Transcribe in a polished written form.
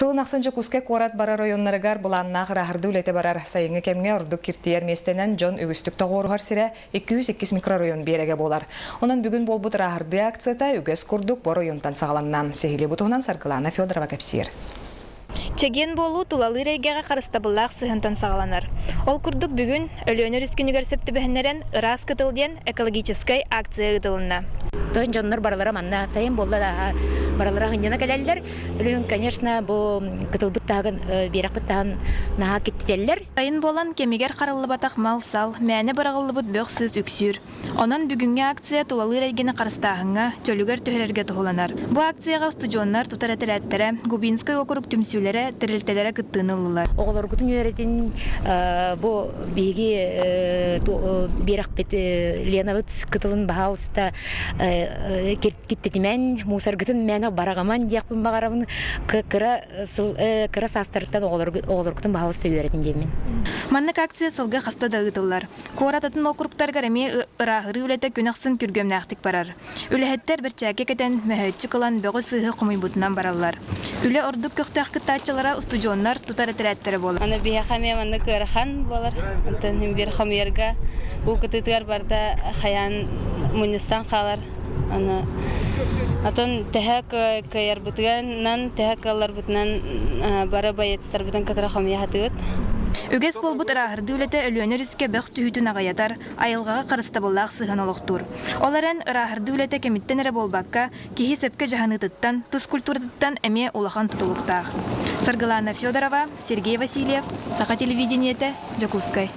Сылын ақсын Жокуске корат бара районнарыгар бұланнақ рахырды үлеті барар сайыңы кемге ұрдық киртиер местенен жон үгістік тағуырғар сире 202 микрорайон береге болар. Онан бүгін болбут рахырды акцията үгіз күрдік бұл районтан сағаланнан. Сехилі бұтығынан Сарқылана Федорова кәпсир. Чеген болу тулалы рейгеға қарыстабыллақ сығынтан сағаланар. Ол күрдік бүгін өлөнер үскінігер сөпті бәхінерен ырас кытылден экологическай акция ұдылына. Тон жоннор баралара манна сайын болла да баралара хынjana келелер. Өлөн, конечно, бу кытылбыт тагын берак быттан наha киттелер. Сайын болан кемигер қарылы батақ мал сал, мәне барағылы бұт бөксіз үксүр. Онан бүгінгі акция тулалы рейгені қарыстағынға чөлігер төхелерге тұғыланар. Бу акцияға студионнар тутар әтірәттері Губинскай округ түмсүлері тірілтелері кыттынылылар. Оғылар күтін үйеретін бу бейге берак бет Ленавыт кытылын бағалыста киттетімен мусаргытын мәні барағаман дейқпін бағарамын кыра састырыттан оғылар күтін бағалыста үйеретін деймін. Маннык акция сылға қаста дағытылар. Корататын округтар гарами ырағыры үлеті күнақсын күргөмнәқтік барар. Үләхеттер бір чәке кетен мәхетчі қылан бөғі сығы құмай бұтынан баралар. Үлі ордық көқтәқ кыттачылара студионнар тутар әтірәттері болар. Аны бейхаме манны көрхан болар. Антын бір хамерга бұл кытытығар барда хаян мұныстан қалар. Атын тәхәк кайар бұтыған, тәхәк алар бұтынан бара байетістар бұтын катыра хамия хатығыт. Үгес болбут ырахырды үлеті өлөнер үске бәқ түйітін ағаятар, айылғаға қарыстабыллақ сыған олықтур. Оларын ырахырды үлеті кемиттен әрі болбаққа, кейі сөпке жағаны тұттан, тұс культурдыттан әме олақан тұтылықтақ. Сарғылана Федорова, Сергей Васильев, Сақа телевидениеті, Жокускай.